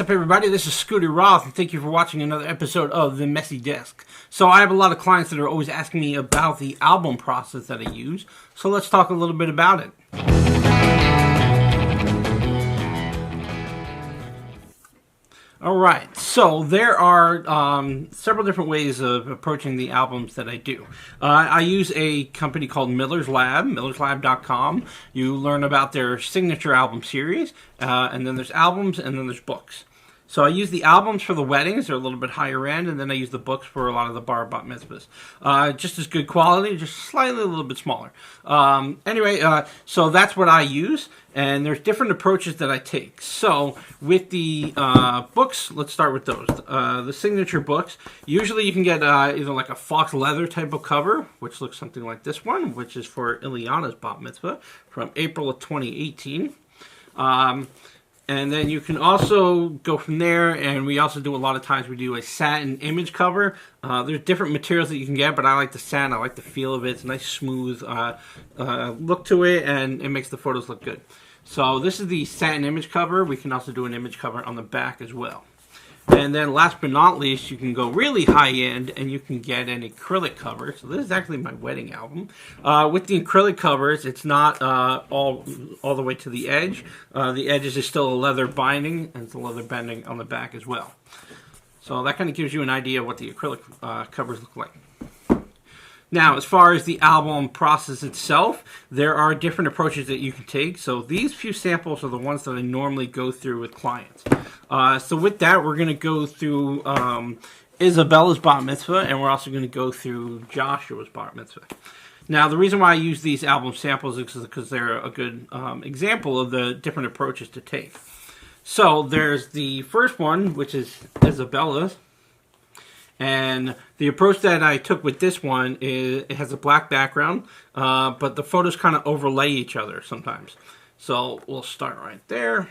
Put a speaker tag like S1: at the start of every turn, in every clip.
S1: up, everybody? This is Scooter Roth, and thank you for watching another episode of The Messy Desk. So I have a lot of clients that are always asking me about the album process that I use, so let's talk a little bit about it. Alright, so there are several different ways of approaching the albums that I do. I use a company called Miller's Lab, millerslab.com. You learn about their signature album series, and then there's albums, and then there's books. So I use the albums for the weddings, they're a little bit higher end, and then I use the books for a lot of the bar mitzvahs. Just as good quality, just slightly a little bit smaller. So that's what I use, and there's different approaches that I take. So with the books, let's start with those. The signature books, usually you can get either like a fox leather type of cover, which looks something like this one, which is for Ileana's Bar Mitzvah from April of 2018. And then you can also go from there, and we also do a lot of times we do a satin image cover. There's different materials that you can get, but I like the satin. I like the feel of it. It's a nice smooth look to it, and it makes the photos look good. So this is the satin image cover. We can also do an image cover on the back as well. And then last but not least, you can go really high end and you can get an acrylic cover. So this is actually my wedding album. With the acrylic covers, it's not all the way to the edge. The edges is still a leather binding, and it's a leather bending on the back as well. So that kind of gives you an idea of what the acrylic covers look like. Now, as far as the album process itself, there are different approaches that you can take. So these few samples are the ones that I normally go through with clients. So with that, we're going to go through Isabella's Bar Mitzvah, and we're also going to go through Joshua's Bar Mitzvah. Now, the reason why I use these album samples is because they're a good example of the different approaches to take. So there's the first one, which is Isabella's. And the approach that I took with this one is it has a black background, but the photos kind of overlay each other sometimes. So we'll start right there.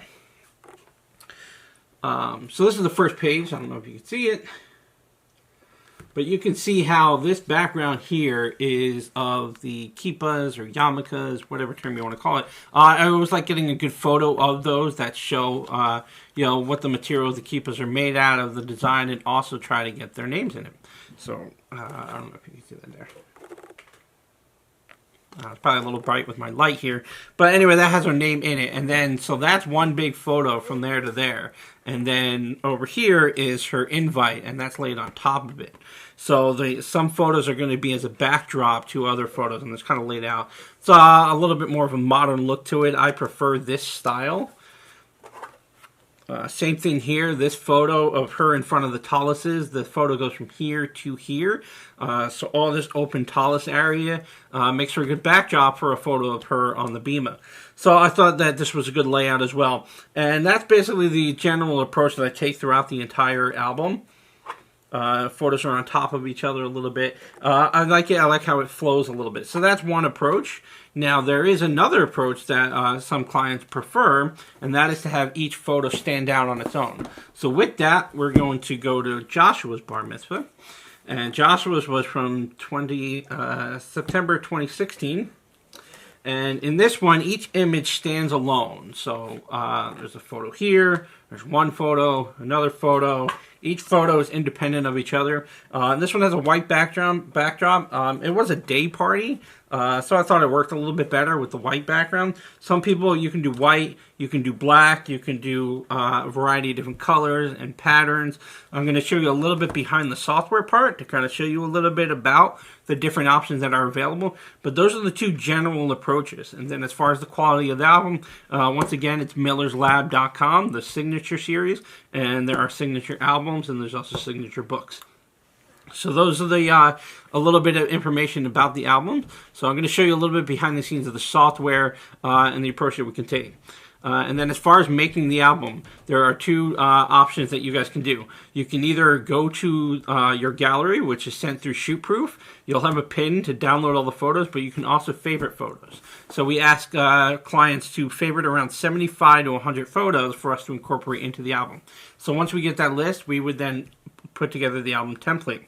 S1: So this is the first page. I don't know if you can see it. But you can see how this background here is of the kippas or yarmulkes, whatever term you want to call it. I always like getting a good photo of those that show, what the material of the kippas are made out of, the design, and also try to get their names in it. So, I don't know if you can see that there. It's probably a little bright with my light here. But anyway, that has her name in it. And then, so that's one big photo from there to there. And then over here is her invite, and that's laid on top of it. So some photos are going to be as a backdrop to other photos, and it's kind of laid out. It's a little bit more of a modern look to it. I prefer this style. Same thing here, this photo of her in front of the taluses, the photo goes from here to here. So all this open talus area makes for a good backdrop for a photo of her on the bima. So I thought that this was a good layout as well. And that's basically the general approach that I take throughout the entire album. Photos are on top of each other a little bit. I like it. I like how it flows a little bit. So that's one approach. Now, there is another approach that some clients prefer, and that is to have each photo stand out on its own. So with that, we're going to go to Joshua's Bar Mitzvah. And Joshua's was from September 2016. And in this one, each image stands alone. So there's a photo here, there's one photo, another photo. Each photo is independent of each other. This one has a white backdrop. It was a day party, so I thought it worked a little bit better with the white background. Some people, you can do white, you can do black, you can do a variety of different colors and patterns. I'm going to show you a little bit behind the software part to kind of show you a little bit about the different options that are available. But those are the two general approaches. And then as far as the quality of the album, once again, it's millerslab.com, the signature series, and there are signature albums, and there's also signature books. So those are the a little bit of information about the album. So I'm going to show you a little bit behind the scenes of the software and the approach that we can take. And then as far as making the album, there are two options that you guys can do. You can either go to your gallery, which is sent through ShootProof. You'll have a pin to download all the photos, but you can also favorite photos. So we ask clients to favorite around 75 to 100 photos for us to incorporate into the album. So once we get that list, we would then put together the album template.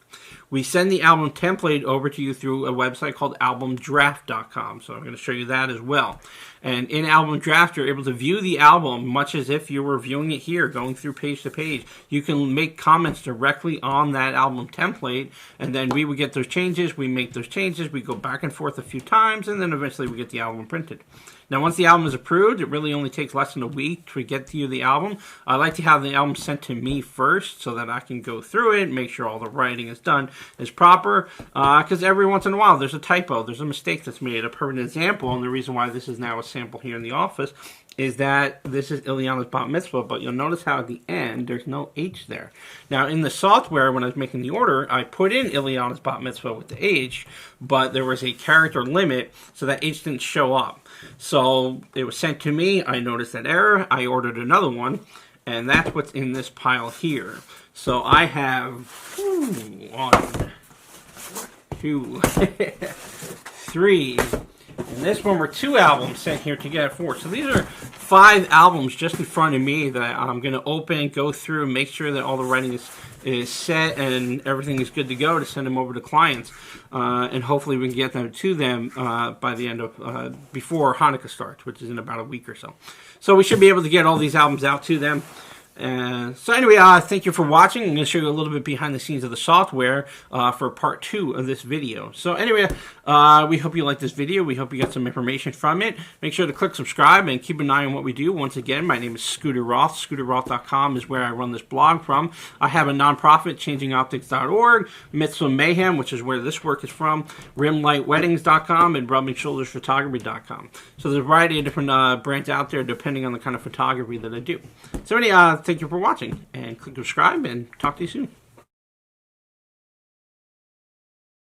S1: We send the album template over to you through a website called albumdraft.com. So I'm going to show you that as well. And in Album Draft, you're able to view the album much as if you were viewing it here, going through page to page. You can make comments directly on that album template, and then we would get those changes, we make those changes, we go back and forth a few times, and then eventually we get the album printed. Now, once the album is approved, it really only takes less than a week to get to you the album. I like to have the album sent to me first so that I can go through it, make sure all the writing is done is proper, because every once in a while there's a typo, there's a mistake that's made. A perfect example, and the reason why this is now a sample here in the office, is that this is Ileana's Bar Mitzvah, but you'll notice how at the end there's no H there. Now, in the software, when I was making the order, I put in Ileana's Bar Mitzvah with the H, but there was a character limit, so that H didn't show up. So it was sent to me, I noticed that error, I ordered another one, and that's what's in this pile here. So I have 1, 2, 3, and this one were 2 albums sent here to get 4. So these are 5 albums just in front of me that I'm going to open, go through, make sure that all the writing is set and everything is good to go to send them over to clients. And hopefully we can get them to them by the end of, before Hanukkah starts, which is in about a week or so. So we should be able to get all these albums out to them. So anyway, thank you for watching. I'm going to show you a little bit behind the scenes of the software for part 2 of this video. So anyway, we hope you liked this video. We hope you got some information from it. Make sure to click subscribe and keep an eye on what we do. Once again, my name is Scooter Roth. ScooterRoth.com is where I run this blog from. I have a nonprofit, ChangingOptics.org, Mitzvah Mayhem, which is where this work is from, RimLightWeddings.com, and RubbingShouldersPhotography.com. So there's a variety of different brands out there depending on the kind of photography that I do. So anyway, thank you for watching, and click subscribe, and talk to you soon.